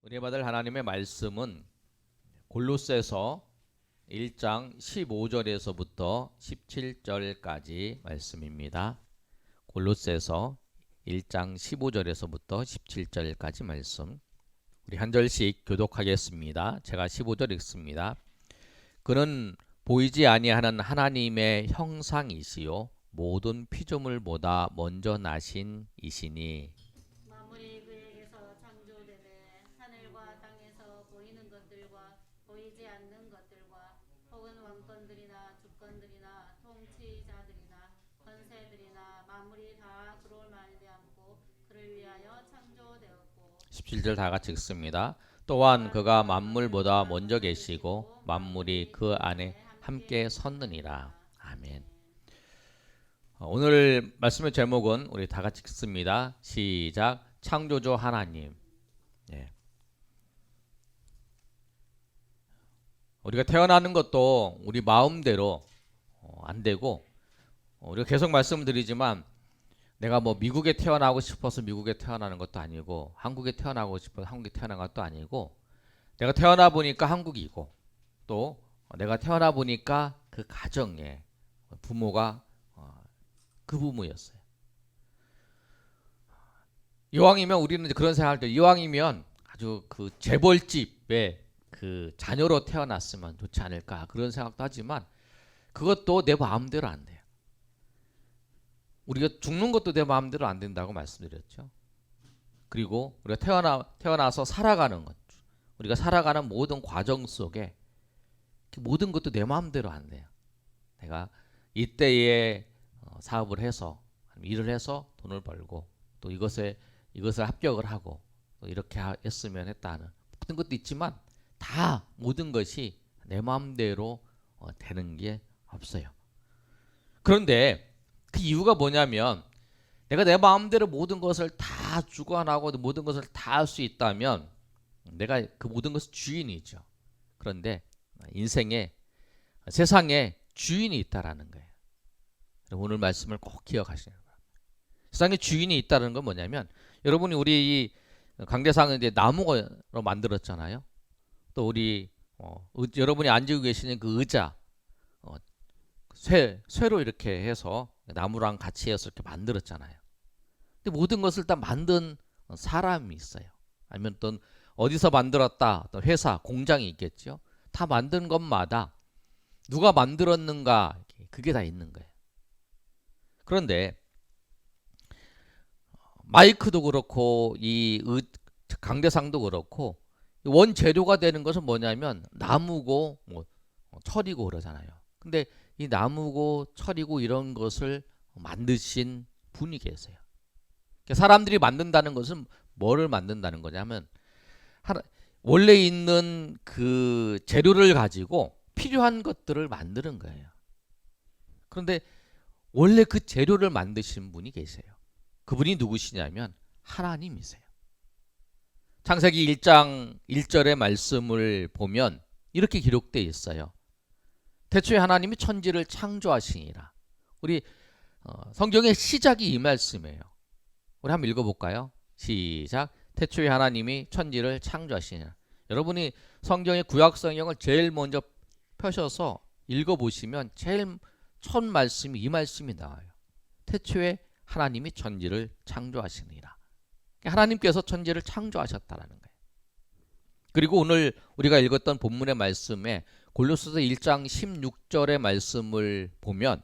은혜 받을 하나님의 말씀은 골로새서 1장 15절에서부터 17절까지 말씀입니다. 골로새서 1장 15절에서부터 17절까지 말씀. 우리 한 절씩 교독하겠습니다. 제가 15절 읽습니다. 그는 보이지 아니하는 하나님의 형상이시요 모든 피조물보다 먼저 나신 이시니 만물이 그에게서 창조되되 하늘과 땅에서 보이는 것들과 보이지 않는 것들과 혹은 왕권들이나 주권들이나 통치자들이나 권세들이나 만물이 다 그로 말미암고 그를 위하여 창조되었고 17절 다 같이 읽습니다. 또한 그가 만물보다 먼저 계시고 만물이 그 안에 함께 섰느니라. 아멘. 오늘 말씀의 제목은 우리 다 같이 읽습니다. 시작. 창조주 하나님. 예. 우리가 태어나는 것도 우리 마음대로 안 되고, 우리가 계속 말씀드리지만 내가 뭐 미국에 태어나고 싶어서 미국에 태어나는 것도 아니고, 한국에 태어나고 싶어서 한국에 태어난 것도 아니고, 내가 태어나 보니까 한국이고, 또 내가 태어나 보니까 그 가정에 부모가 그 부모였어요. 이왕이면 우리는 그런 생각할 때, 이왕이면 아주 그 재벌집의 그 자녀로 태어났으면 좋지 않을까, 그런 생각도 하지만 그것도 내 마음대로 안 돼요. 우리가 죽는 것도 내 마음대로 안 된다고 말씀드렸죠. 그리고 우리가 태어나서 살아가는 것, 우리가 살아가는 모든 과정 속에 모든 것도 내 마음대로 안 돼요. 내가 이때에 사업을 해서, 일을 해서 돈을 벌고, 또 이것을 합격을 하고, 또 이렇게 했으면 했다는 모든 것도 있지만, 다 모든 것이 내 마음대로 되는 게 없어요. 그런데 그 이유가 뭐냐면, 내가 내 마음대로 모든 것을 다 주관하고 모든 것을 다 할 수 있다면 내가 그 모든 것의 주인이죠. 그런데 세상에 주인이 있다라는 거예요. 오늘 말씀을 꼭 기억하시는 거예요. 세상에 주인이 있다는 건 뭐냐면, 여러분이 우리 이 강대상은 이제 나무로 만들었잖아요. 또 우리 여러분이 앉고 계시는 그 의자, 쇠로 이렇게 해서 나무랑 같이 해서 이렇게 만들었잖아요. 근데 모든 것을 다 만든 사람이 있어요. 아니면 또 어디서 만들었다, 또 회사, 공장이 있겠죠. 다 만든 것마다 누가 만들었는가, 그게 다 있는 거예요. 그런데 마이크도 그렇고 강대상도 그렇고 원재료가 되는 것은 뭐냐면 나무고 철이고 그러잖아요. 근데 이 나무고 철이고 이런 것을 만드신 분이 계세요. 사람들이 만든다는 것은 뭐를 만든다는 거냐면, 원래 있는 그 재료를 가지고 필요한 것들을 만드는 거예요. 그런데 원래 그 재료를 만드신 분이 계세요. 그분이 누구시냐면 하나님이세요. 창세기 1장 1절의 말씀을 보면 이렇게 기록되어 있어요. 태초에 하나님이 천지를 창조하시니라. 우리 성경의 시작이 이 말씀이에요. 우리 한번 읽어볼까요? 시작. 태초에 하나님이 천지를 창조하시니라. 여러분이 성경의 구약 성경을 제일 먼저 펴셔서 읽어보시면 제일 첫 말씀이 이 말씀이 나와요. 태초에 하나님이 천지를 창조하시니라. 하나님께서 천지를 창조하셨다라는 거예요. 그리고 오늘 우리가 읽었던 본문의 말씀에 골로새서 1장 16절의 말씀을 보면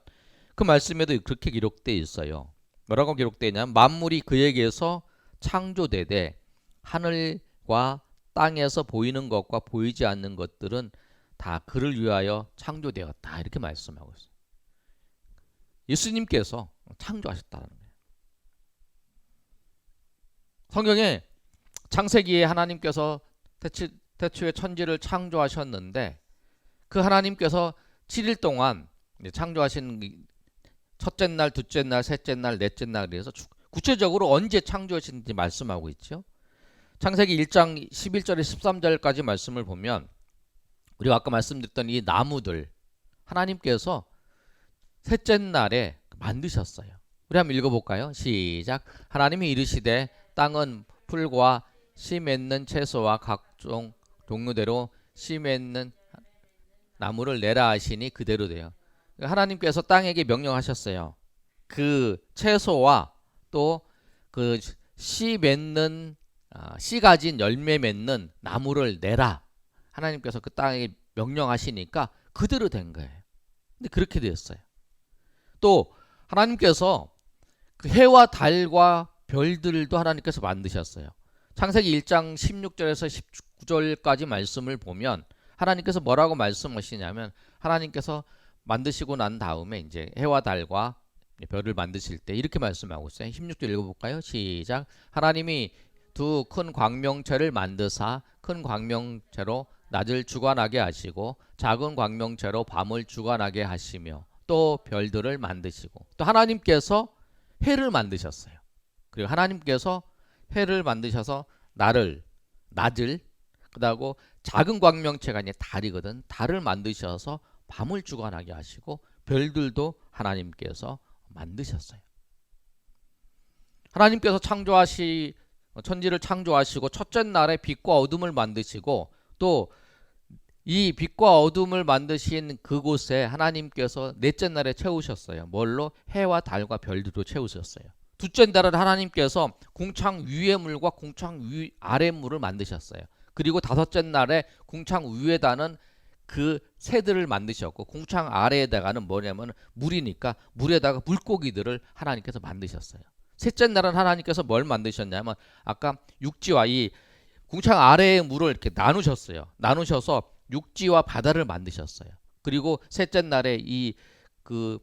그 말씀에도 그렇게 기록되어 있어요. 뭐라고 기록되어 있냐면, 만물이 그에게서 창조되되 하늘과 땅에서 보이는 것과 보이지 않는 것들은 다 그를 위하여 창조되었다, 이렇게 말씀하고 있어요. 예수님께서 창조하셨다는 거예요. 성경에 창세기에 하나님께서 태초에 천지를 창조하셨는데, 그 하나님께서 7일 동안 창조하신 첫째 날, 둘째 날, 셋째 날, 넷째 날, 그래서 구체적으로 언제 창조하셨는지 말씀하고 있죠. 창세기 1장 11절에 13절까지 말씀을 보면, 우리가 아까 말씀드렸던 이 나무들 하나님께서 셋째 날에 만드셨어요. 우리 한번 읽어볼까요? 시작. 하나님이 이르시되 땅은 풀과 씨 맺는 채소와 각종 종류대로 씨 맺는 나무를 내라 하시니 그대로 돼요. 하나님께서 땅에게 명령하셨어요. 그 채소와 또 그 씨 맺는 씨 가진 열매 맺는 나무를 내라. 하나님께서 그 땅에게 명령하시니까 그대로 된 거예요. 근데 그렇게 되었어요. 또 하나님께서 그 해와 달과 별들도 하나님께서 만드셨어요. 창세기 1장 16절에서 19절까지 말씀을 보면 하나님께서 뭐라고 말씀하시냐면 하나님께서 만드시고 난 다음에 이제 해와 달과 별을 만드실 때 이렇게 말씀하고 있어요. 16절 읽어볼까요? 시작. 하나님이 두 큰 광명체를 만드사 큰 광명체로 낮을 주관하게 하시고 작은 광명체로 밤을 주관하게 하시며 또 별들을 만드시고 또 하나님께서 해를 만드셨어요. 그리고 하나님께서 해를 만드셔서 낮을 그다고 작은 광명체가 아니라 달이거든. 달을 만드셔서 밤을 주관하게 하시고 별들도 하나님께서 만드셨어요. 하나님께서 천지를 창조하시고 첫째 날에 빛과 어둠을 만드시고 또 이 빛과 어둠을 만드신 그곳에 하나님께서 넷째 날에 채우셨어요. 뭘로? 해와 달과 별들로 채우셨어요. 둘째 날은 하나님께서 궁창 위의 물과 궁창 아래 물을 만드셨어요. 그리고 다섯째 날에 궁창 위에다는 그 새들을 만드셨고 궁창 아래에다가는 뭐냐면 물이니까 물에다가 물고기들을 하나님께서 만드셨어요. 셋째 날은 하나님께서 뭘 만드셨냐면 아까 육지와 이 궁창 아래의 물을 이렇게 나누셨어요. 나누셔서 육지와 바다를 만드셨어요. 그리고 셋째 날에 이 그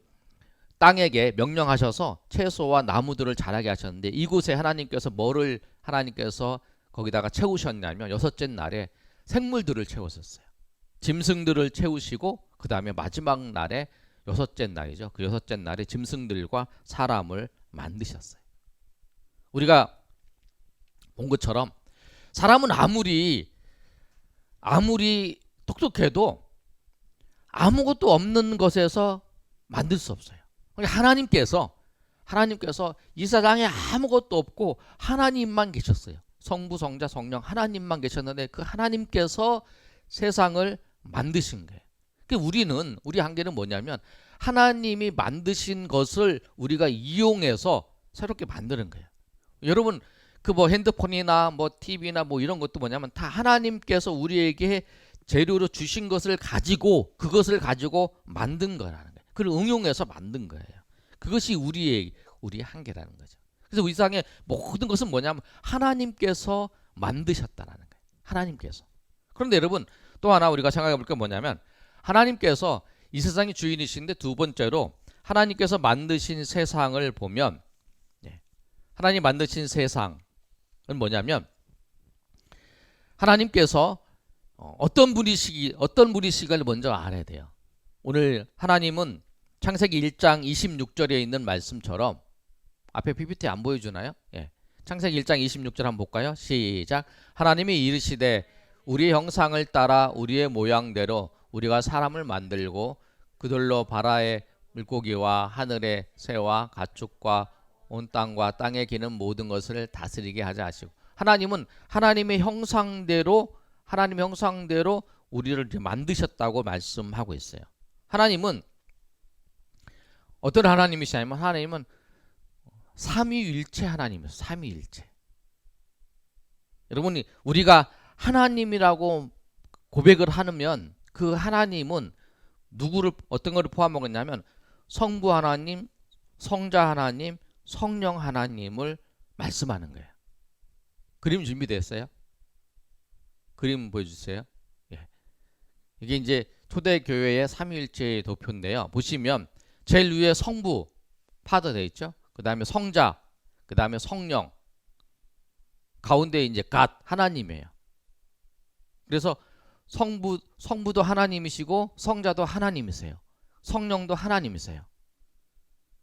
땅에게 명령하셔서 채소와 나무들을 자라게 하셨는데 이곳에 하나님께서 뭐를 하나님께서 거기다가 채우셨냐면 여섯째 날에 생물들을 채우셨어요. 짐승들을 채우시고 그 다음에 마지막 날에 여섯째 날이죠. 그 여섯째 날에 짐승들과 사람을 만드셨어요. 우리가 본 것처럼 사람은 아무리 똑똑해도 아무것도 없는 것에서 만들 수 없어요. 하나님께서 이 세상에 아무것도 없고 하나님만 계셨어요. 성부, 성자, 성령 하나님만 계셨는데 그 하나님께서 세상을 만드신 거예요. 우리 한계는 뭐냐면 하나님이 만드신 것을 우리가 이용해서 새롭게 만드는 거예요. 여러분 그 뭐 핸드폰이나 뭐 TV나 뭐 이런 것도 뭐냐면 다 하나님께서 우리에게 재료로 주신 것을 가지고 그것을 가지고 만든 거라는 거예요. 그걸 응용해서 만든 거예요. 그것이 우리의 한계라는 거죠. 그래서 이 세상의 모든 것은 뭐냐면 하나님께서 만드셨다라는 거예요. 하나님께서. 그런데 여러분 또 하나 우리가 생각해 볼 게 뭐냐면 하나님께서 이 세상의 주인이신데 두 번째로 하나님께서 만드신 세상을 보면 하나님 만드신 세상은 뭐냐면 하나님께서 어떤 분이시기를 먼저 알아야 돼요. 오늘 하나님은 창세기 1장 26절에 있는 말씀처럼 앞에 PPT 안 보여주나요? 예. 창세기 1장 26절 한번 볼까요? 시작. 하나님이 이르시되 우리의 형상을 따라 우리의 모양대로 우리가 사람을 만들고 그들로 바다의 물고기와 하늘의 새와 가축과 온 땅과 땅에 기는 모든 것을 다스리게 하자 하시고 하나님은 하나님의 형상대로 우리를 만드셨다고 말씀하고 있어요. 하나님은 어떤 하나님이시냐면 하나님은 삼위일체 하나님이에요. 삼위일체. 여러분이 우리가 하나님이라고 고백을 하면 그 하나님은 어떤 것을 포함하고 있냐면 성부 하나님, 성자 하나님, 성령 하나님을 말씀하는 거예요. 그림 준비됐어요? 그림 보여주세요. 예. 이게 이제 초대교회의 삼위일체의 도표인데요. 보시면 제일 위에 성부, 파더 되어 있죠. 그 다음에 성자, 그 다음에 성령, 가운데 이제 갓, 하나님이에요. 그래서 성부도 하나님이시고 성자도 하나님이세요. 성령도 하나님이세요.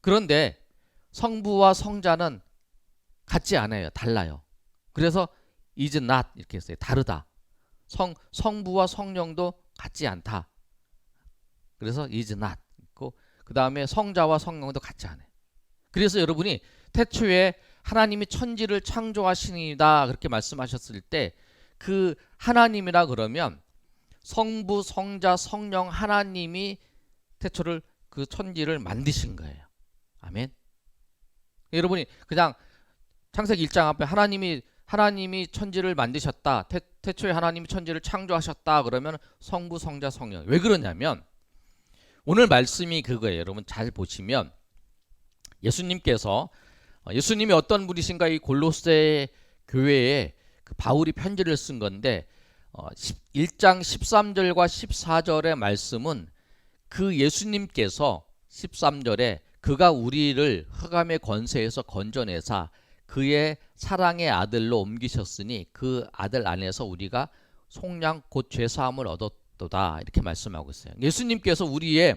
그런데 성부와 성자는 같지 않아요. 달라요. 그래서 is not 이렇게 했어요. 다르다. 성부와 성령도 같지 않다. 그래서 is not 있고 그 다음에 성자와 성령도 같지 않아요. 그래서 여러분이 태초에 하나님이 천지를 창조하시니이다 그렇게 말씀하셨을 때 그 하나님이라 그러면 성부, 성자, 성령 하나님이 태초를 그 천지를 만드신 거예요. 아멘. 여러분이 그냥 창세기 1장 앞에 하나님이 천지를 만드셨다. 태초에 하나님이 천지를 창조하셨다. 그러면 성부, 성자, 성령. 왜 그러냐면 오늘 말씀이 그거예요. 여러분 잘 보시면 예수님이 어떤 분이신가 이 골로새 교회에 그 바울이 편지를 쓴 건데 1장 13절과 14절의 말씀은 그 예수님께서 13절에 그가 우리를 흑암의 권세에서 건져내사 그의 사랑의 아들로 옮기셨으니 그 아들 안에서 우리가 속량 곧 죄사함을 얻었도다 이렇게 말씀하고 있어요. 예수님께서 우리를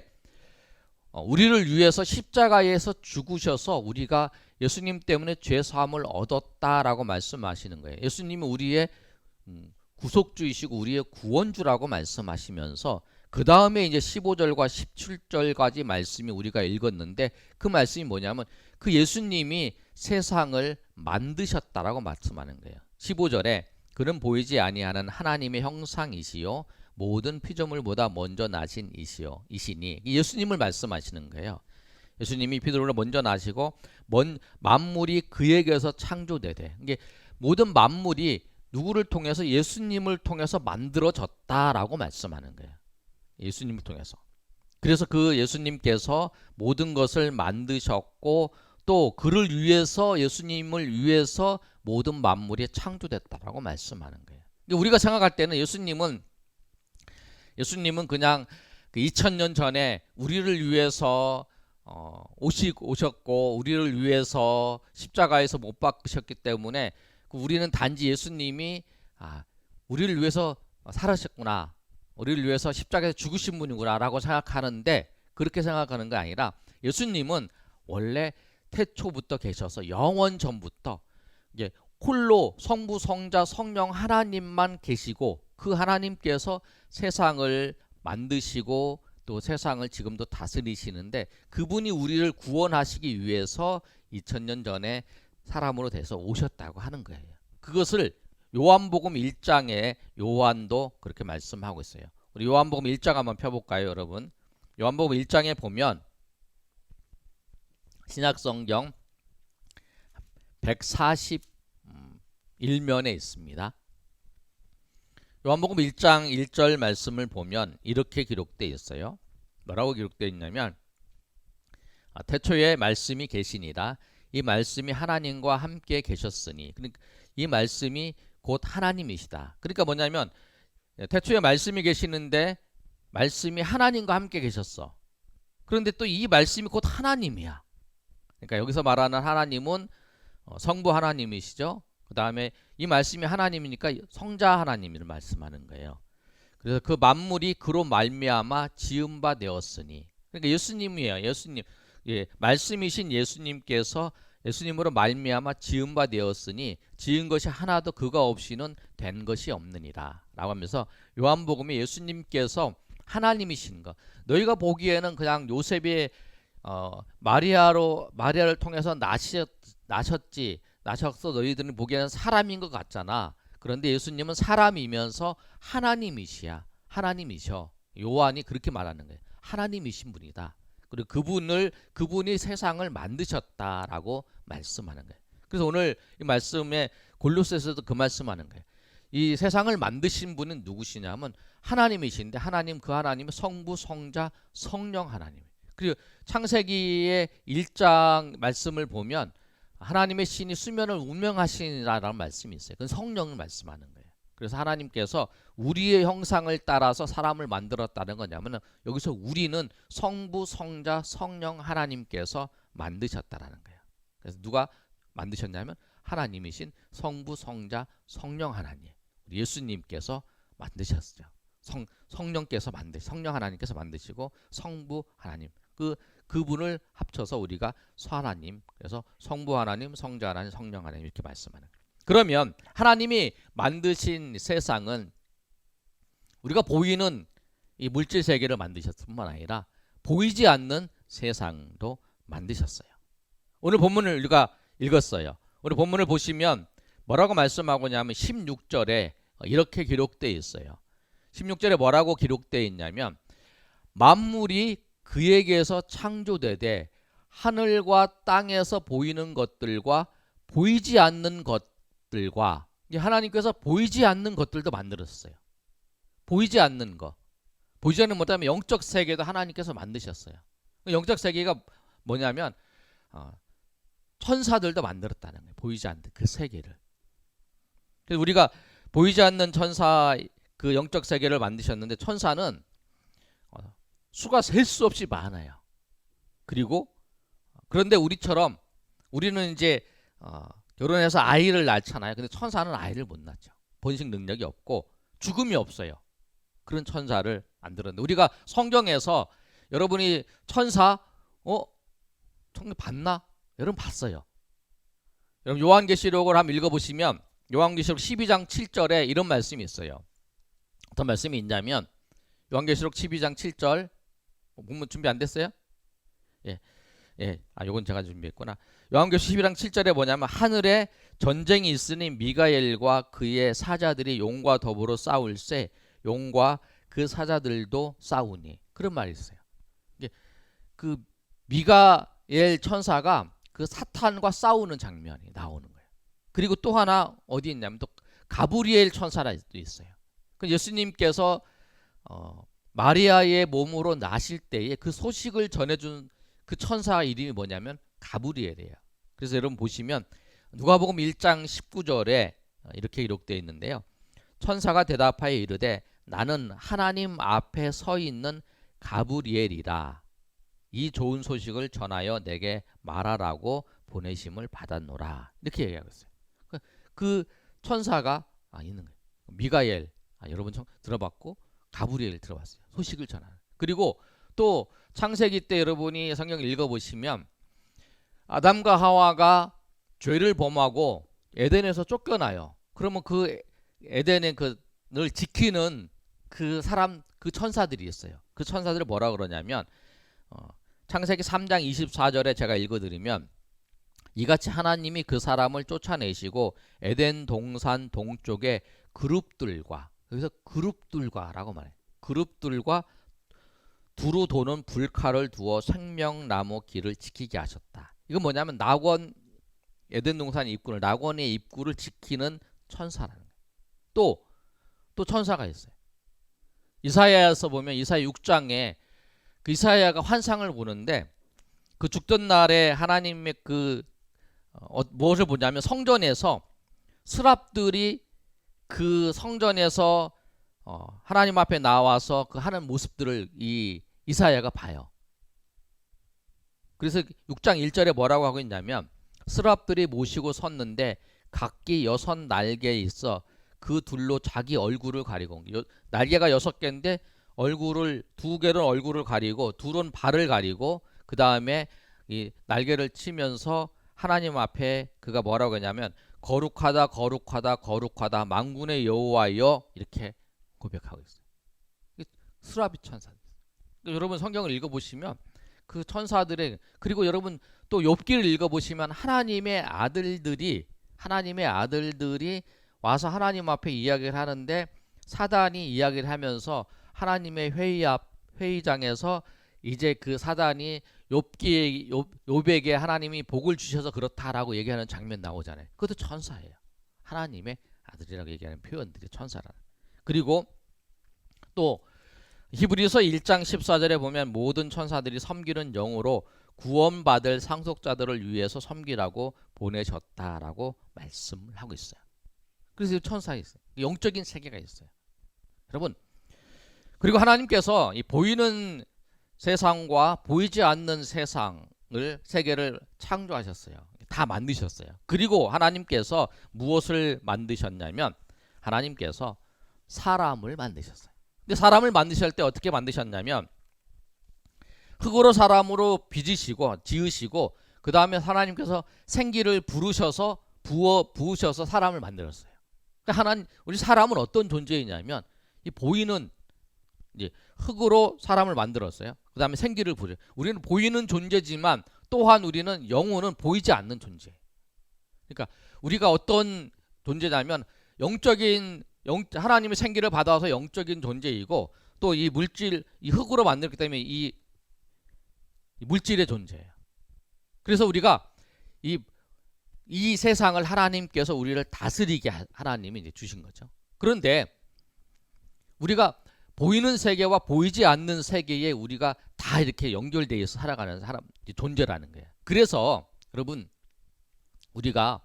위해서 십자가에서 죽으셔서 우리가 예수님 때문에 죄사함을 얻었다라고 말씀하시는 거예요. 예수님은 우리의 구속주이시고 우리의 구원주라고 말씀하시면서 그 다음에 이제 15절과 17절까지 말씀이 우리가 읽었는데 그 말씀이 뭐냐면 그 예수님이 세상을 만드셨다라고 말씀하는 거예요. 15절에 그는 보이지 아니하는 하나님의 형상이시요 모든 피조물보다 먼저 나신 이시니 예수님을 말씀하시는 거예요. 예수님이 피조물을 먼저 나시고 만물이 그에게서 창조되되 이게 모든 만물이 누구를 통해서 예수님을 통해서 만들어졌다라고 말씀하는 거예요. 예수님을 통해서. 그래서 그 예수님께서 모든 것을 만드셨고 또 그를 위해서 예수님을 위해서 모든 만물이 창조됐다라고 말씀하는 거예요. 우리가 생각할 때는 예수님은 그냥 그 2000년 전에 우리를 위해서 오셨고 우리를 위해서 십자가에서 못 박으셨기 때문에 우리는 단지 예수님이 우리를 위해서 살아셨구나, 우리를 위해서 십자가에서 죽으신 분이구나 라고 생각하는데 그렇게 생각하는 게 아니라 예수님은 원래 태초부터 계셔서 영원 전부터 이제 홀로 성부, 성자, 성령 하나님만 계시고 그 하나님께서 세상을 만드시고 또 세상을 지금도 다스리시는데 그분이 우리를 구원하시기 위해서 2000년 전에 사람으로 돼서 오셨다고 하는 거예요. 그것을 요한복음 1장에 요한도 그렇게 말씀하고 있어요. 우리 요한복음 1장 한번 펴볼까요, 여러분? 요한복음 1장에 보면 신약성경 141면에 있습니다. 요한복음 1장 1절 말씀을 보면 이렇게 기록되어 있어요. 뭐라고 기록되어 있냐면 태초에 말씀이 계시니라. 이 말씀이 하나님과 함께 계셨으니. 그러니까 이 말씀이 곧 하나님이시다. 그러니까 뭐냐면 태초에 말씀이 계시는데 말씀이 하나님과 함께 계셨어. 그런데 또 이 말씀이 곧 하나님이야. 그러니까 여기서 말하는 하나님은 성부 하나님이시죠. 그 다음에 이 말씀이 하나님이니까 성자 하나님을 말씀하는 거예요. 그래서 그 만물이 그로 말미암아 지은 바 되었으니. 그러니까 예수님이에요. 예수님. 예, 말씀이신 예수님께서 예수님으로 말미암아 지은 바 되었으니 지은 것이 하나도 그가 없이는 된 것이 없느니라 라고 하면서 요한복음에 예수님께서 하나님이신 것, 너희가 보기에는 그냥 요셉이 마리아를 통해서 나셔서 너희들은 보기에는 사람인 것 같잖아. 그런데 예수님은 사람이면서 하나님이셔. 요한이 그렇게 말하는 거예요. 하나님이신 분이다. 그리고 그분이 세상을 만드셨다라고 말씀하는 거예요. 그래서 오늘 이 말씀에 골로새서도 그 말씀하는 거예요. 이 세상을 만드신 분은 누구시냐면 하나님이신데 그 하나님은 성부, 성자, 성령 하나님. 그리고 창세기의 1장 말씀을 보면 하나님의 신이 수면을 운명하시니라라는 말씀이 있어요. 그건 성령을 말씀하는 거예요. 그래서 하나님께서 우리의 형상을 따라서 사람을 만들었다는 거냐면 여기서 우리는 성부, 성자, 성령 하나님께서 만드셨다라는 거예요. 그래서 누가 만드셨냐면 하나님이신 성부, 성자, 성령 하나님, 우리 예수님께서 만드셨죠. 성령 하나님께서 만드시고 성부 하나님, 그분을 합쳐서 우리가 하나님, 그래서 성부 하나님, 성자 하나님, 성령 하나님 이렇게 말씀하는 거예요. 그러면 하나님이 만드신 세상은 우리가 보이는 이 물질 세계를 만드셨을 뿐만 아니라 보이지 않는 세상도 만드셨어요. 오늘 본문을 우리가 읽었어요. 우리 본문을 보시면 뭐라고 말씀하고 있냐면 16절에 이렇게 기록되어 있어요. 16절에 뭐라고 기록되어 있냐면 만물이 그에게서 창조되되 하늘과 땅에서 보이는 것들과 보이지 않는 것들과, 하나님께서 보이지 않는 것들도 만들었어요. 보이지 않는 것. 보이지 않는 뭐냐면 영적 세계도 하나님께서 만드셨어요. 영적 세계가 뭐냐면 천사들도 만들었다는 거예요. 보이지 않는 그 세계를. 그래서 우리가 보이지 않는 천사 그 영적 세계를 만드셨는데 천사는 수가 셀 수 없이 많아요. 그리고 그런데 우리처럼 우리는 이제 결혼해서 아이를 낳잖아요. 근데 천사는 아이를 못 낳죠. 번식 능력이 없고 죽음이 없어요. 그런 천사를 만들었는데 우리가 성경에서 여러분이 천사 성경 봤나? 여러분 봤어요. 여러분 요한계시록을 한번 읽어보시면 요한계시록 12장 7절에 이런 말씀이 있어요. 어떤 말씀이 있냐면 요한계시록 12장 7절 본문 준비 안 됐어요? 요건 제가 준비했구나. 요한계시록 12장 7절에 뭐냐면 하늘에 전쟁이 있으니 미가엘과 그의 사자들이 용과 더불어 싸울세 용과 그 사자들도 싸우니, 그런 말이 있어요. 그 미가엘 천사가 그 사탄과 싸우는 장면이 나오는 거예요. 그리고 또 하나 어디 있냐면 또 가브리엘 천사가 있어요. 그 예수님께서 마리아의 몸으로 나실 때에 그 소식을 전해준 그 천사 이름이 뭐냐면 가브리엘이에요. 그래서 여러분 보시면 누가복음 1장 19절에 이렇게 기록되어 있는데요. 천사가 대답하여 이르되 나는 하나님 앞에 서 있는 가브리엘이라. 이 좋은 소식을 전하여 내게 말하라고 보내심을 받았노라. 이렇게 얘기하고 있어요. 그 천사가 있는 거예요. 미가엘 여러분 들어봤고 가브리엘 들어봤어요. 소식을 전하는. 그리고 또 창세기 때 여러분이 성경 읽어보시면 아담과 하와가 죄를 범하고 에덴에서 쫓겨나요. 그러면 그 에덴의 그를 지키는 그 사람, 그 천사들이 있어요. 그 천사들을 뭐라 그러냐면 창세기 3장 24절에 제가 읽어드리면 이같이 하나님이 그 사람을 쫓아내시고 에덴 동산 동쪽에 그룹들과, 여기서 그룹들과라고 말해요. 그룹들과 두루 도는 불칼을 두어 생명나무 길을 지키게 하셨다. 이건 뭐냐면 낙원, 에덴 동산 입구를, 낙원의 입구를 지키는 천사라는 거예요. 또 천사가 있어요. 이사야에서 보면 이사야 6장에 그 이사야가 환상을 보는데 그 죽던 날에 하나님의 무엇을 보냐면 성전에서 스랍들이 그 성전에서 하나님 앞에 나와서 그 하는 모습들을 이 이사야가 봐요. 그래서 6장 1절에 뭐라고 하고 있냐면 스랍들이 모시고 섰는데 각기 6 날개에 있어 그 둘로 자기 얼굴을 가리고, 날개가 6개인데 얼굴을 2개는 얼굴을 가리고 둘은 발을 가리고 그 다음에 이 날개를 치면서 하나님 앞에 그가 뭐라고 하냐면 거룩하다 거룩하다 거룩하다 만군의 여호와여 이렇게 고백하고 있어요. 스라비 천사들. 여러분 성경을 읽어보시면 그 천사들의, 그리고 여러분 또 욥기를 읽어보시면 하나님의 아들들이 와서 하나님 앞에 이야기를 하는데 사단이 이야기를 하면서 하나님의 회의장에서 이제 그 사단이 욥에게 하나님이 복을 주셔서 그렇다라고 얘기하는 장면 나오잖아요. 그것도 천사예요. 하나님의 아들이라고 얘기하는 표현들이 천사라. 그리고 또 히브리서 1장 14절에 보면 모든 천사들이 섬기는 영으로 구원받을 상속자들을 위해서 섬기라고 보내셨다라고 말씀을 하고 있어요. 그래서 천사가 있어요. 영적인 세계가 있어요. 여러분, 그리고 하나님께서 이 보이는 세상과 보이지 않는 세계를 창조하셨어요. 다 만드셨어요. 그리고 하나님께서 무엇을 만드셨냐면 하나님께서 사람을 만드셨어요. 근데 사람을 만드실 때 어떻게 만드셨냐면 흑으로 사람으로 지으시고 그 다음에 하나님께서 생기를 부으셔서 사람을 만들었어요. 그러니까 우리 사람은 어떤 존재이냐면 이 보이는 이제 흙으로 사람을 만들었어요. 그 다음에 생기를 부려. 우리는 보이는 존재지만 또한 우리는 영혼은 보이지 않는 존재. 그러니까 우리가 어떤 존재냐면 하나님의 생기를 받아서 영적인 존재이고 또 이 물질, 이 흙으로 만들기 때문에 이 물질의 존재예요. 그래서 우리가 이 세상을 하나님께서 우리를 다스리게 하나님이 이제 주신 거죠. 그런데 우리가 보이는 세계와 보이지 않는 세계에 우리가 다 이렇게 연결되어 있어 살아가는 사람, 존재라는 거예요. 그래서 여러분, 우리가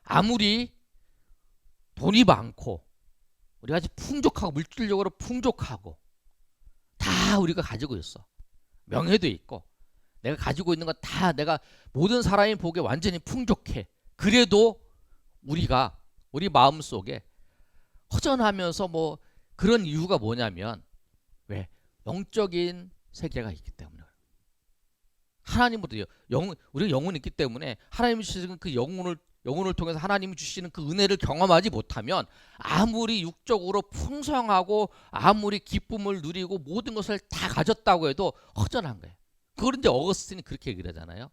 아무리 돈이 많고 우리가 아주 풍족하고 물질적으로 풍족하고 다 우리가 가지고 있어. 명예도 있고 내가 가지고 있는 건 다 내가 모든 사람이 보기에 완전히 풍족해. 그래도 우리 마음속에 허전하면서 뭐 그런 이유가 뭐냐면 왜? 영적인 세계가 있기 때문에. 하나님으로 우리가 영혼이 있기 때문에 하나님이 주시는 그 영혼을 통해서 하나님이 주시는 그 은혜를 경험하지 못하면 아무리 육적으로 풍성하고 아무리 기쁨을 누리고 모든 것을 다 가졌다고 해도 허전한 거예요. 그걸 이제 어거스틴이 그렇게 얘기를 하잖아요.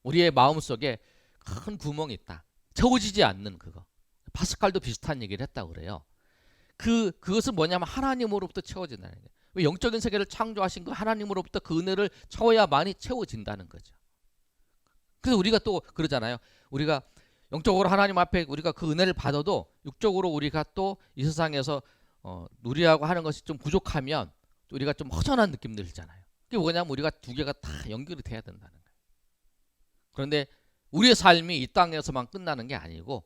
우리의 마음속에 큰 구멍이 있다. 채워지지 않는 그거. 파스칼도 비슷한 얘기를 했다고 그래요. 그것은 뭐냐면 하나님으로부터 채워진다는 거예요. 왜? 영적인 세계를 창조하신 그 하나님으로부터 그 은혜를 채워야만이 채워진다는 거죠. 그래서 우리가 또 그러잖아요. 우리가 영적으로 하나님 앞에 우리가 그 은혜를 받아도 육적으로 우리가 또 이 세상에서 누리라고 하는 것이 좀 부족하면 또 우리가 좀 허전한 느낌 들잖아요. 그게 뭐냐면 우리가 두 개가 다 연결이 돼야 된다는 거예요. 그런데 우리의 삶이 이 땅에서만 끝나는 게 아니고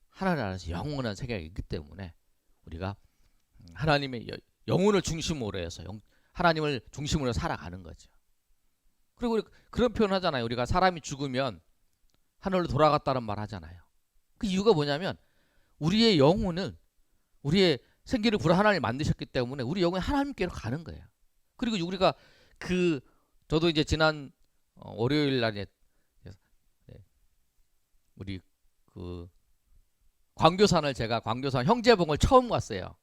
하나님 안에서 영원한 세계가 있기 때문에 우리가 하나님의 영혼을 중심으로 해서 하나님을 중심으로 살아가는 거죠. 그리고 우리 그런 표현 하잖아요. 우리가 사람이 죽으면 하늘로 돌아갔다는 말 하잖아요. 그 이유가 뭐냐면 우리의 영혼은 우리의 생기를 부여 하나님이 만드셨기 때문에 우리 영혼이 하나님께로 가는 거예요. 그리고 우리가 저도 이제 지난 월요일 날에 우리 광교산 형제봉을 처음 갔어요.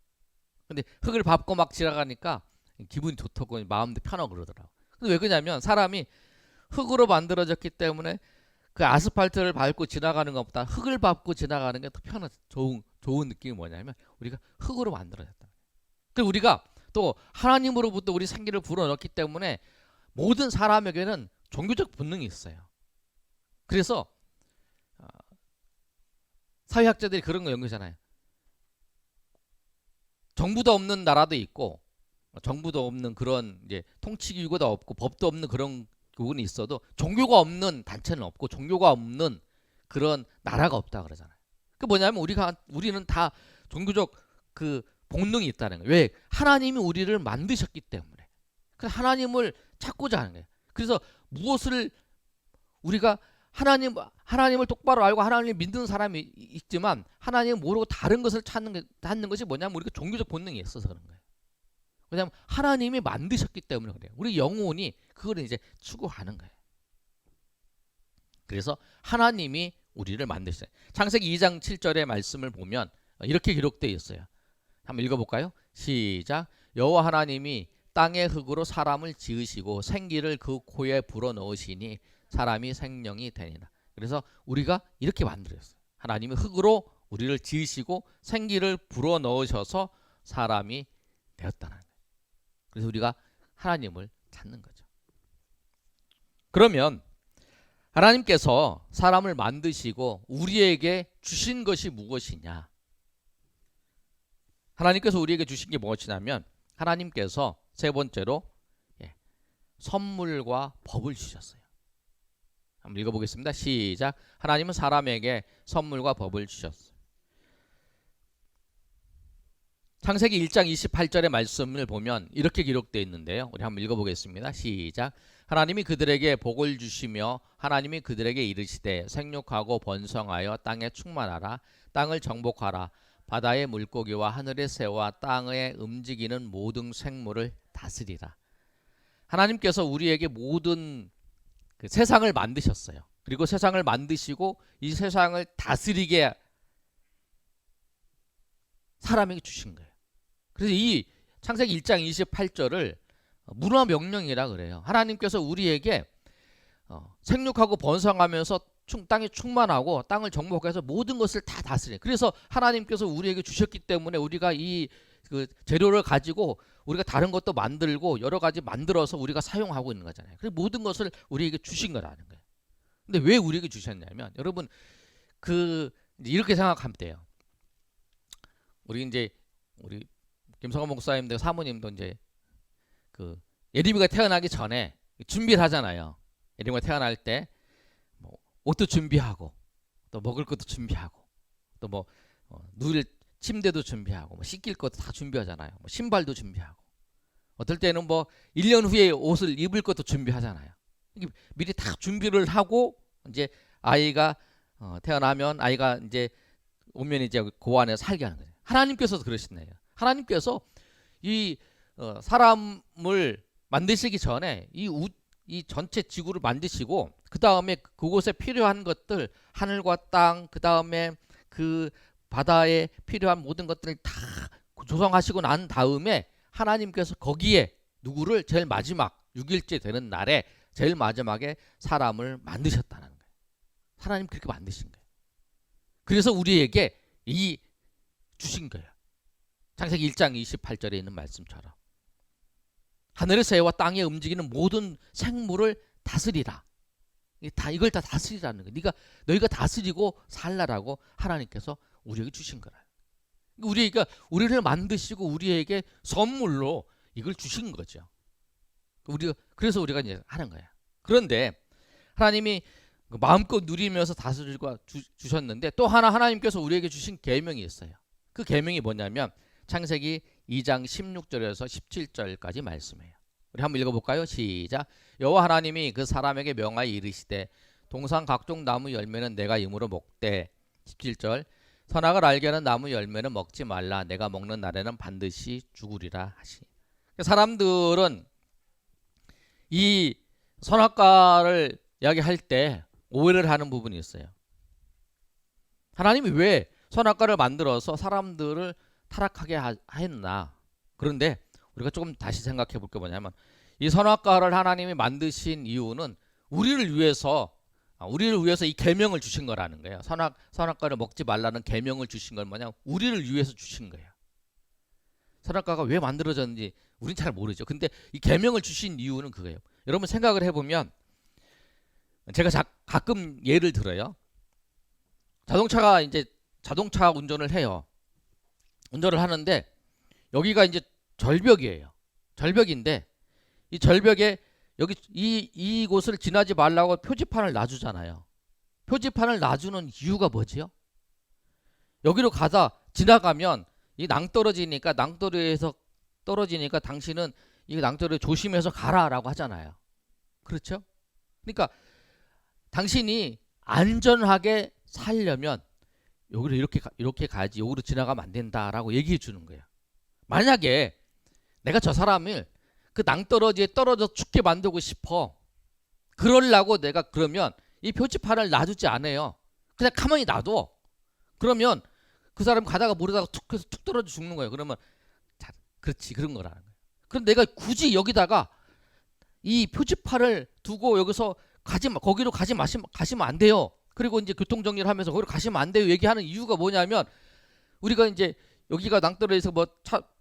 근데 흙을 밟고 막 지나가니까 기분이 좋다고 마음도 편하고 그러더라고. 근데 왜 그러냐면 사람이 흙으로 만들어졌기 때문에 그 아스팔트를 밟고 지나가는 것보다 흙을 밟고 지나가는 게 더 좋은 느낌이 뭐냐면 우리가 흙으로 만들어졌다. 그리고 우리가 또 하나님으로부터 우리 생기를 불어넣기 때문에 모든 사람에게는 종교적 본능이 있어요. 그래서 사회학자들이 그런 거 연구하잖아요. 정부도 없는 나라도 있고 정부도 없는 그런 이제 통치기구도 없고 법도 없는 그런 부분이 있어도 종교가 없는 단체는 없고 종교가 없는 그런 나라가 없다 그러잖아요. 그 뭐냐면 우리는 다 종교적 그 본능이 있다는 거예요. 왜? 하나님이 우리를 만드셨기 때문에. 그래서 하나님을 찾고자 하는 거예요. 그래서 무엇을 우리가 하나님을 똑바로 알고 하나님을 믿는 사람이 있지만 하나님을 모르고 다른 것을 찾는 것이 뭐냐면 우리가 종교적 본능이 있어서 그런 거예요. 왜냐하면 하나님이 만드셨기 때문에 그래요. 우리 영혼이 그걸 이제 추구하는 거예요. 그래서 하나님이 우리를 만드셨어요. 창세기 2장 7절의 말씀을 보면 이렇게 기록되어 있어요. 한번 읽어볼까요? 시작. 여호와 하나님이 땅의 흙으로 사람을 지으시고 생기를 그 코에 불어넣으시니 사람이 생명이 되니라. 그래서 우리가 이렇게 만들어졌어요. 하나님이 흙으로 우리를 지으시고 생기를 불어넣으셔서 사람이 되었다는 거예요. 그래서 우리가 하나님을 찾는 거죠. 그러면 하나님께서 사람을 만드시고 우리에게 주신 것이 무엇이냐? 하나님께서 우리에게 주신 게 무엇이냐면 하나님께서 세 번째로 선물과 법을 주셨어요. 한번 읽어보겠습니다. 시작. 하나님은 사람에게 선물과 법을 주셨어요. 창세기 1장 28절의 말씀을 보면 이렇게 기록되어 있는데요. 우리 한번 읽어보겠습니다. 시작. 하나님이 그들에게 복을 주시며 하나님이 그들에게 이르시되 생육하고 번성하여 땅에 충만하라. 땅을 정복하라. 바다의 물고기와 하늘의 새와 땅에 움직이는 모든 생물을 다스리라. 하나님께서 우리에게 모든 그 세상을 만드셨어요. 그리고 세상을 만드시고 이 세상을 다스리게 사람에게 주신 거예요. 그래서 이 창세기 1장 28절을 문화 명령이라 그래요. 하나님께서 우리에게 생육하고 번성하면서 땅이 충만하고 땅을 정복해서 모든 것을 다 다스려. 그래서 하나님께서 우리에게 주셨기 때문에 우리가 이 그 재료를 가지고 우리가 다른 것도 만들고 여러 가지 만들어서 우리가 사용하고 있는 거잖아요. 그래서 모든 것을 우리에게 주신 거라는 거예요. 근데 왜 우리에게 주셨냐면 여러분 이제 이렇게 생각하면 돼요. 우리 김성호 목사님들 사모님도 이제 예림이가 태어나기 전에 준비를 하잖아요. 예림이가 태어날 때 뭐 옷도 준비하고 또 먹을 것도 준비하고 또 뭐 누울 침대도 준비하고 뭐 씻길 것도 다 준비하잖아요. 뭐 신발도 준비하고 어떨 때는 뭐 1년 후에 옷을 입을 것도 준비하잖아요. 미리 다 준비를 하고 이제 아이가 태어나면 아이가 이제 오면 이제 그 안에 살게 하는 거예요. 하나님께서도 그러시네요. 하나님께서 이 사람을 만드시기 전에 이 전체 지구를 만드시고 그 다음에 그곳에 필요한 것들 하늘과 땅 그 다음에 그 바다에 필요한 모든 것들을 다 조성하시고 난 다음에 하나님께서 거기에 누구를 제일 마지막 6일째 되는 날에 제일 마지막에 사람을 만드셨다는 거예요. 하나님 그렇게 만드신 거예요. 그래서 우리에게 주신 거예요. 창세기 1장 28절에 있는 말씀처럼 하늘의 새와 땅에 움직이는 모든 생물을 다스리라. 이걸 다 다스리라는 거예요. 너희가 다스리고 살라라고 하나님께서 우리에게 주신 거라. 우리를 만드시고 우리에게 선물로 이걸 주신 거죠. 그래서 우리가 이제 하는 거야. 그런데 하나님이 마음껏 누리면서 다스리고 주셨는데 또 하나님께서 우리에게 주신 계명이 있어요. 그 계명이 뭐냐면 창세기 2장 16절에서 17절까지 말씀이에요. 우리 한번 읽어볼까요? 시작. 여호와 하나님이 그 사람에게 명하여 이르시되 동산 각종 나무 열매는 내가 임으로 먹되 17절 선악을 알게 하는 나무 열매는 먹지 말라. 내가 먹는 날에는 반드시 죽으리라 하시. 사람들은 이 선악과를 이야기할 때 오해를 하는 부분이 있어요. 하나님이 왜 선악과를 만들어서 사람들을 타락하게 했나? 그런데 우리가 조금 다시 생각해 볼 게 뭐냐면 이 선악과를 하나님이 만드신 이유는 우리를 위해서 이 계명을 주신 거라는 거예요. 선악과를 먹지 말라는 계명을 주신 건 뭐냐? 우리를 위해서 주신 거예요. 선악과가 왜 만들어졌는지 우린 잘 모르죠. 근데 이 계명을 주신 이유는 그거예요. 여러분 생각을 해보면 제가 가끔 예를 들어요. 자동차 운전을 해요. 운전을 하는데 여기가 이제 절벽이에요. 절벽인데 이 절벽에 여기 이곳을 지나지 말라고 표지판을 놔주잖아요. 표지판을 놔주는 이유가 뭐지요? 여기로 지나가면 이 낭떠러지니까 낭떠러지에서 떨어지니까 당신은 이 낭떠러지 조심해서 가라라고 하잖아요. 그렇죠? 그러니까 당신이 안전하게 살려면 여기로 이렇게 가야지 여기로 지나가면 안 된다라고 얘기해 주는 거예요. 만약에 내가 저 사람을 그 낭떠러지에 떨어져 죽게 만들고 싶어. 그러려고 내가 그러면 이 표지판을 놔주지 않아요. 그냥 가만히 놔둬. 그러면 그 사람 가다가 모르다가 툭 떨어져 죽는 거예요. 그러면 그렇지 그런 거라는 거예요. 그럼 내가 굳이 여기다가 이 표지판을 두고 여기서 거기로 가시면 안 돼요. 그리고 이제 교통정리를 하면서 거기로 가시면 안 돼요. 얘기하는 이유가 뭐냐면 우리가 이제 여기가 낭떠러지에서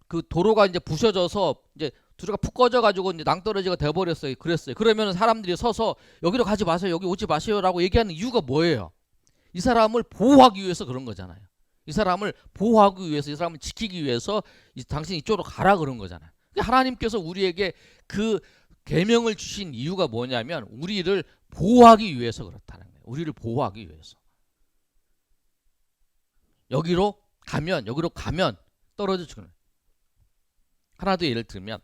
그 도로가 이제 부셔져서 이제 두루가 푹 꺼져가지고 이제 낭떠러지가 돼버렸어요. 그랬어요. 그러면 사람들이 서서 여기로 가지 마세요. 여기 오지 마세요라고 얘기하는 이유가 뭐예요? 이 사람을 보호하기 위해서 그런 거잖아요. 이 사람을 보호하기 위해서, 이 사람을 지키기 위해서 당신 이쪽으로 가라 그런 거잖아요. 하나님께서 우리에게 그 계명을 주신 이유가 뭐냐면 우리를 보호하기 위해서 그렇다는 거예요. 우리를 보호하기 위해서. 여기로 가면 떨어져 죽는 거예요. 하나 더 예를 들면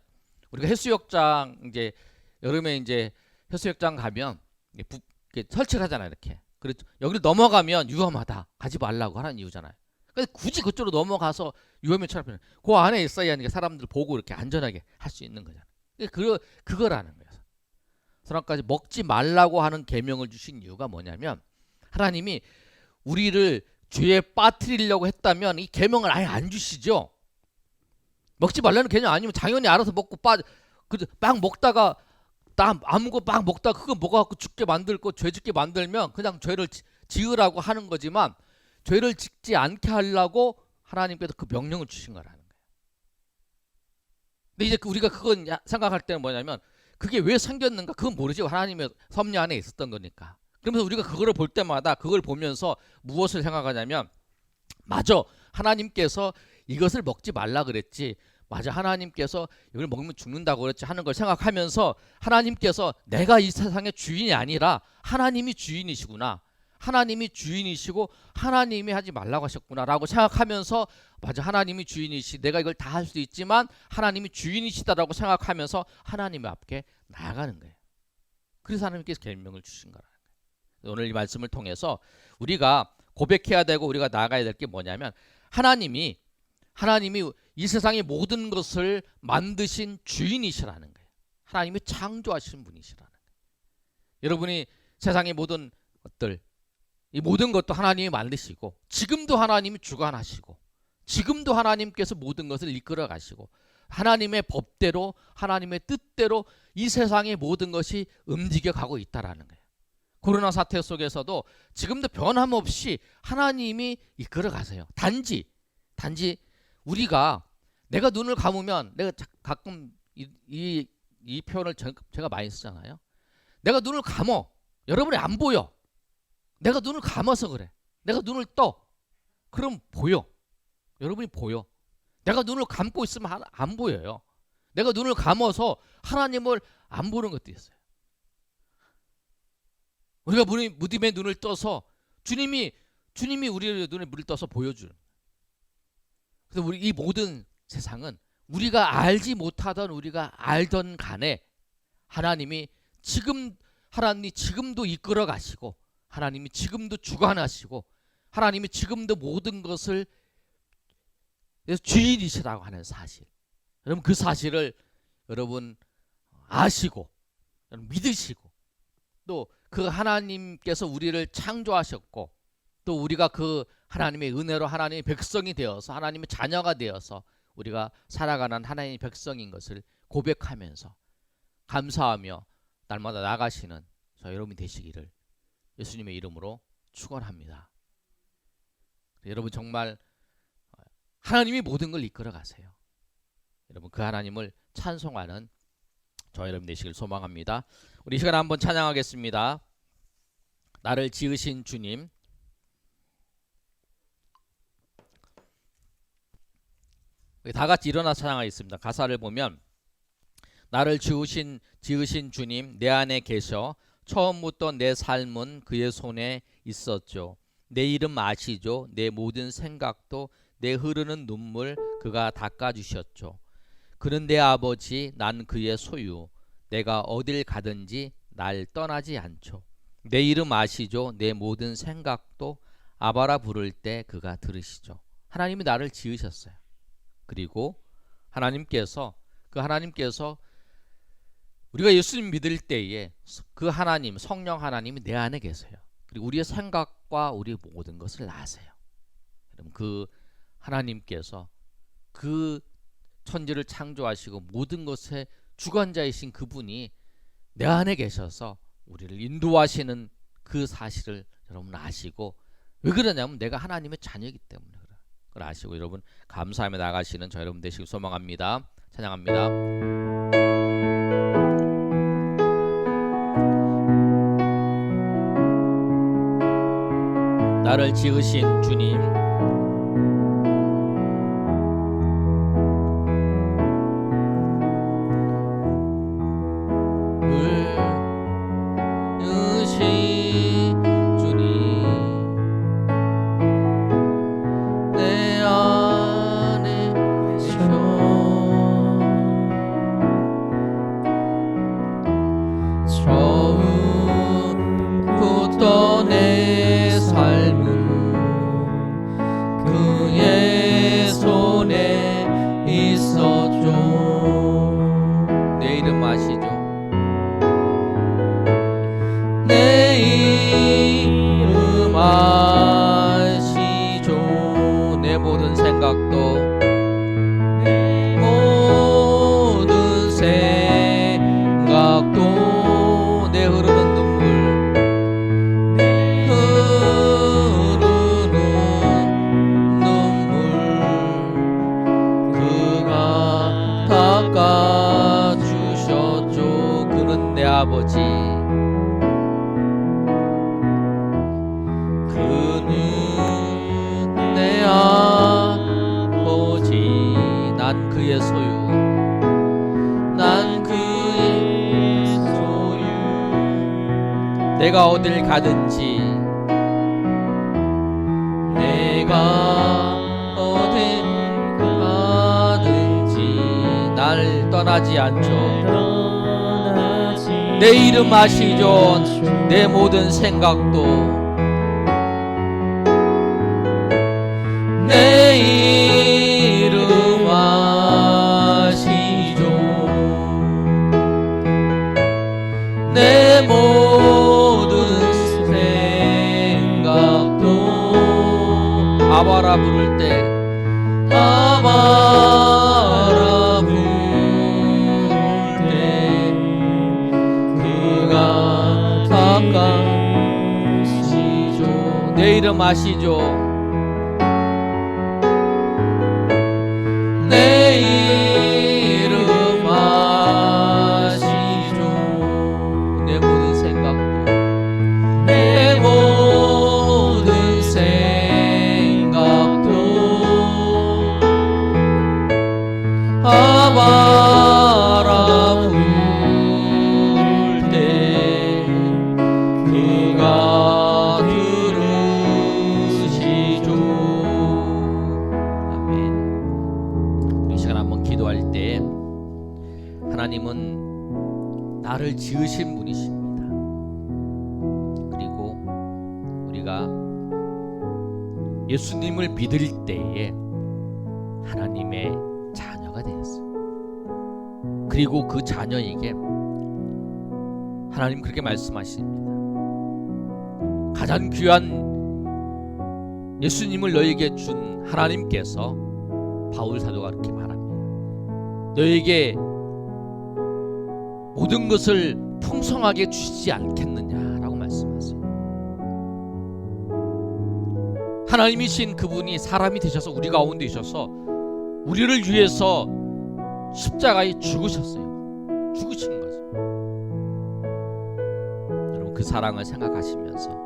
우리가 해수욕장 이제 여름에 이제 해수욕장 가면 설치를 하잖아요. 이렇게. 그래서 여기를 넘어가면 위험하다. 가지 말라고 하는 이유잖아요. 근데 굳이 그쪽으로 넘어가서 위험에 처하면 그 안에 있어야 하는 게 사람들 보고 이렇게 안전하게 할 수 있는 거잖아요. 그거라는 거예요. 선악과까지 먹지 말라고 하는 계명을 주신 이유가 뭐냐면 하나님이 우리를 죄에 빠뜨리려고 했다면 이 계명을 아예 안 주시죠. 먹지 말라는 개념 아니면 당연히 알아서 먹고 막 먹다가 아무거 막 먹다 그거 먹어갖고 죽게 만들고 죄 짓게 만들면 그냥 죄를 지으라고 하는 거지만 죄를 짓지 않게 하려고 하나님께서 그 명령을 주신 거라는 거예요. 근데 이제 우리가 그건 생각할 때는 뭐냐면 그게 왜 생겼는가 그건 모르지. 하나님의 섭리 안에 있었던 거니까. 그러면서 우리가 그거를 볼 때마다 그걸 보면서 무엇을 생각하냐면 맞아, 하나님께서 이것을 먹지 말라 그랬지, 맞아, 하나님께서 이걸 먹으면 죽는다고 그랬지 하는 걸 생각하면서 하나님께서 내가 이 세상의 주인이 아니라 하나님이 주인이시구나, 하나님이 주인이시고 하나님이 하지 말라고 하셨구나 라고 생각하면서 맞아, 하나님이 주인이시, 내가 이걸 다 할 수 있지만 하나님이 주인이시다라고 생각하면서 하나님 앞에 나아가는 거예요. 그래서 하나님께서 계명을 주신 거라는 거예요. 오늘 이 말씀을 통해서 우리가 고백해야 되고 우리가 나아가야 될 게 뭐냐면 하나님이 이 세상의 모든 것을 만드신 주인이시라는 거예요. 하나님이 창조하신 분이시라는 거예요. 여러분이 세상의 모든 것들, 이 모든 것도 하나님이 만드시고 지금도 하나님이 주관하시고 지금도 하나님께서 모든 것을 이끌어 가시고 하나님의 법대로 하나님의 뜻대로 이 세상의 모든 것이 움직여 가고 있다라는 거예요. 코로나 사태 속에서도 지금도 변함없이 하나님이 이끌어 가세요. 단지 우리가 내가 눈을 감으면, 내가 가끔 이 표현을 제가 많이 쓰잖아요. 내가 눈을 감어, 여러분이 안 보여. 내가 눈을 감아서 그래. 내가 눈을 떠, 그럼 보여. 여러분이 보여. 내가 눈을 감고 있으면 안 보여요. 내가 눈을 감아서 하나님을 안 보는 것도 있어요. 우리가 무덤에 눈을 떠서 주님이 우리의 눈에 물을 떠서 보여주는. 그래서 우리 이 모든 세상은 우리가 알지 못하던 우리가 알던 간에 하나님이 지금도 이끌어 가시고 하나님이 지금도 주관하시고 하나님이 지금도 모든 것을 주인이시라고 하는 사실. 여러분 그 사실을 여러분 아시고 여러분 믿으시고 또 그 하나님께서 우리를 창조하셨고 또 우리가 그 하나님의 은혜로 하나님의 백성이 되어서 하나님의 자녀가 되어서 우리가 살아가는 하나님의 백성인 것을 고백하면서 감사하며 날마다 나가시는 저 여러분이 되시기를 예수님의 이름으로 축원합니다. 여러분 정말 하나님이 모든 걸 이끌어 가세요. 여러분 그 하나님을 찬송하는 저 여러분 되시길 소망합니다. 우리 이 시간에 한번 찬양하겠습니다. 나를 지으신 주님. 다 같이 일어나 찬양하겠습니다. 가사를 보면 나를 지으신 주님 내 안에 계셔 처음부터 내 삶은 그의 손에 있었죠. 내 이름 아시죠. 내 모든 생각도 내 흐르는 눈물 그가 닦아주셨죠. 그는 내 아버지 난 그의 소유 내가 어딜 가든지 날 떠나지 않죠. 내 이름 아시죠. 내 모든 생각도 아바라 부를 때 그가 들으시죠. 하나님이 나를 지으셨어요. 그리고 하나님께서 우리가 예수님 믿을 때에 그 하나님 성령 하나님이 내 안에 계세요. 그리고 우리의 생각과 우리의 모든 것을 아세요. 여러분 그 하나님께서 그 천지를 창조하시고 모든 것의 주관자이신 그분이 내 안에 계셔서 우리를 인도하시는 그 사실을 여러분 아시고, 왜 그러냐면 내가 하나님의 자녀이기 때문에 그걸 아시고 여러분 감사하며 나가시는 저 여러분 되시길 소망합니다. 찬양합니다. 나를 지으신 주님 그는 내 아버지. 난 그의 소유, 난 그의 소유. 내가 어딜 가든지, 내가 어딜 가든지 날 떠나지 않죠. 내 이름 아시죠? 내 모든 생각도 내 이름 아시죠. 내 모든 생각도 아바라 부를 때 아바라 부를 때 그가 가까우시죠. 내 이름 아시죠? 내 이름 아시죠. 내 모든 생각도 내 모든 생각도 아바라 부를 때 그가 들으시죠. 아멘. 이 시간 한번 기도할 때 하나님은 나를 지으신 분이십니다. 그리고 우리가 예수님을 믿을 때에 하나님의 자녀가 되었어요. 그리고 그 자녀에게 하나님 그렇게 말씀하십니다. 가장 귀한 예수님을 너에게 준 하나님께서, 바울 사도가 그렇게 말합니다. 너에게 모든 것을 풍성하게 주시지 않겠느냐라고 말씀하세요. 하나님이신 그분이 사람이 되셔서 우리 가운데 있어서 우리를 위해서 십자가에 죽으셨어요. 죽으신 거죠. 여러분, 그 사랑을 생각하시면서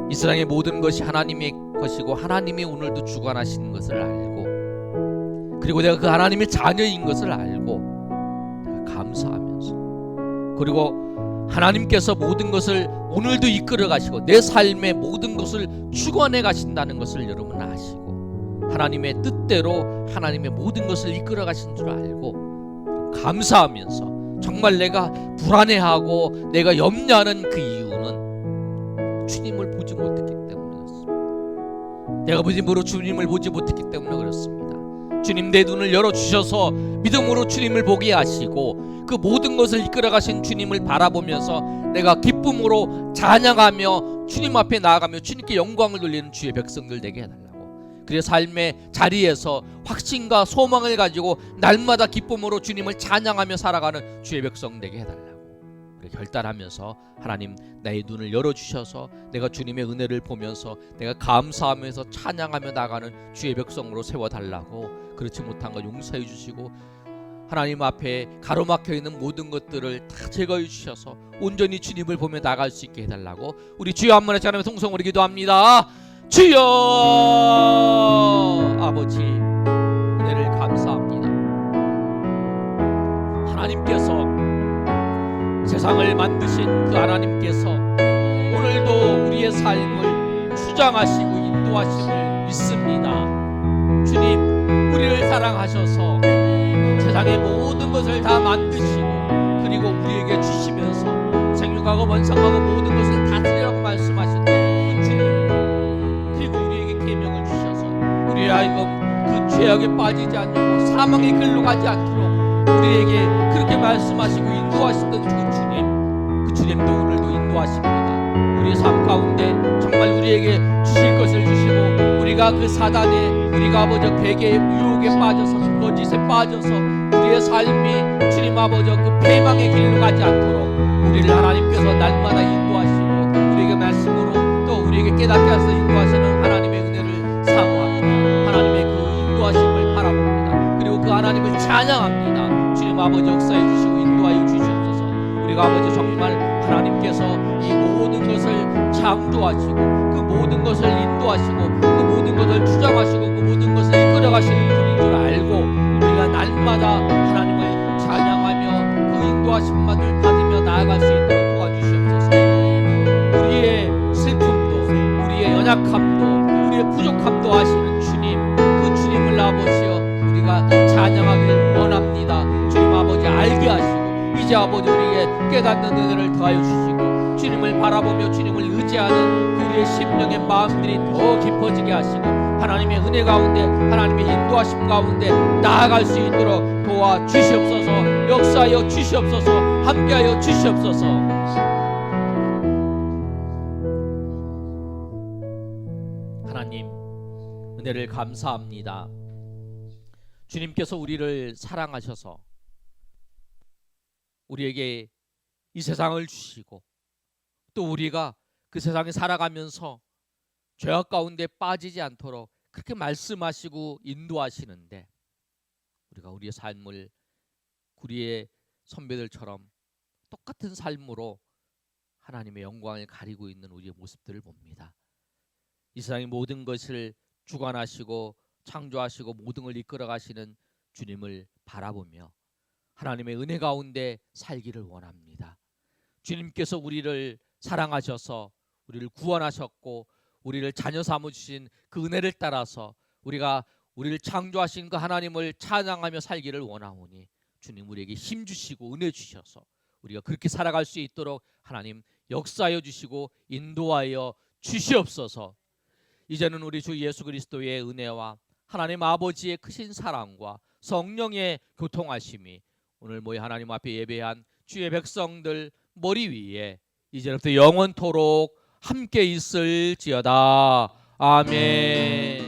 이 세상의 모든 것이 하나님의 것이고 하나님이 오늘도 주관하시는 것을 알고, 그리고 내가 그 하나님의 자녀인 것을 알고 내가 감사하면서, 그리고 하나님께서 모든 것을 오늘도 이끌어 가시고 내 삶의 모든 것을 주관해 가신다는 것을 여러분 아시고, 하나님의 뜻대로 하나님의 모든 것을 이끌어 가신 줄 알고 감사하면서, 정말 내가 불안해하고 내가 염려하는 그 이유는 주님을 보지 못했기 때문에 그렇습니다. 내가 믿음으로 주님을 보지 못했기 때문에 그렇습니다. 주님, 내 눈을 열어주셔서 믿음으로 주님을 보게 하시고 그 모든 것을 이끌어 가신 주님을 바라보면서 내가 기쁨으로 찬양하며 주님 앞에 나아가며 주님께 영광을 돌리는 주의 백성들 되게 해달라고, 그의 삶의 자리에서 확신과 소망을 가지고 날마다 기쁨으로 주님을 찬양하며 살아가는 주의 백성 되게 해달라고 결단하면서, 하나님 나의 눈을 열어주셔서 내가 주님의 은혜를 보면서 내가 감사하면서 찬양하며 나가는 주의 백성으로 세워달라고, 그렇지 못한 것 용서해 주시고 하나님 앞에 가로막혀 있는 모든 것들을 다 제거해 주셔서 온전히 주님을 보며 나갈 수 있게 해달라고 우리 주여 한 번에 찬양하며 통성으로 기도합니다. 주여 아버지, 은혜를 감사합니다. 하나님께서 세상을 만드신 그 하나님께서 오늘도 우리의 삶을 주장하시고 인도하심을 믿습니다. 주님, 우리를 사랑하셔서 세상의 모든 것을 다 만드시고 그리고 우리에게 주시면서 생육하고 번성하고 모든 것을 다스리라고 말씀하신 그 주님, 그리고 우리에게 계명을 주셔서 우리 하여금 그 죄악에 빠지지 않고 사망의 길로 가지 않도록 우리에게 그렇게 말씀하시고 인도하시던 그 주님도 오늘도 인도하십니다. 우리의 삶 가운데 정말 우리에게 주실 것을 주시고, 우리가 그 사단의, 우리가 아버지 괴계의 유혹에 빠져서 거짓에 빠져서 우리의 삶이 주님 아버지 그 패망의 길로 가지 않도록 우리를 하나님께서 날마다 인도하시고 우리에게 말씀으로 또 우리에게 깨닫게 하셔서 인도하시는 하나님의 은혜를 사모합니다. 하나님의 그 인도하심을 바라봅니다. 그리고 그 하나님을 찬양합니다. 주님 아버지 역사해 주시고 인도하여 주시옵소서. 우리가 주가 아버지 정말 하나님께서 이 모든 것을 창조하시고 그 모든 것을 인도하시고 그 모든 것을 주장하시고 그 모든 것을 이끌어가시는 분인 줄 알고 우리가 날마다 하나님을 찬양하며 그 인도하심만을 받으며 나아갈 수 있도록 도와주시옵소서. 우리의 슬픔도 우리의 연약함도 우리의 부족함도 아시는 주님, 그 주님을 아버지여 우리가 찬양하기를 원합니다. 주님 아버지 알게 하시고 이제 아버지 우리에게 깨닫는 은혜를 더하여 주시고 주님을 바라보며 주님을 의지하는 우리의 심령의 마음들이 더 깊어지게 하시고 하나님의 은혜 가운데 하나님의 인도하심 가운데 나아갈 수 있도록 도와주시옵소서. 역사하여 주시옵소서. 함께하여 주시옵소서. 하나님 은혜를 감사합니다. 주님께서 우리를 사랑하셔서 우리에게 이 세상을 주시고 또 우리가 그 세상에 살아가면서 죄악 가운데 빠지지 않도록 그렇게 말씀하시고 인도하시는데 우리가 우리의 삶을 우리의 선배들처럼 똑같은 삶으로 하나님의 영광을 가리고 있는 우리의 모습들을 봅니다. 이 세상의 모든 것을 주관하시고 창조하시고 모든 걸 이끌어 가시는 주님을 바라보며 하나님의 은혜 가운데 살기를 원합니다. 주님께서 우리를 사랑하셔서 우리를 구원하셨고 우리를 자녀 삼으신 그 은혜를 따라서 우리를 창조하신 그 하나님을 찬양하며 살기를 원하오니 주님 우리에게 힘 주시고 은혜 주셔서 우리가 그렇게 살아갈 수 있도록 하나님 역사하여 주시고 인도하여 주시옵소서. 이제는 우리 주 예수 그리스도의 은혜와 하나님 아버지의 크신 사랑과 성령의 교통하심이 오늘 모여 하나님 앞에 예배한 주의 백성들 머리 위에 이제부터 영원토록 함께 있을지어다. 아멘.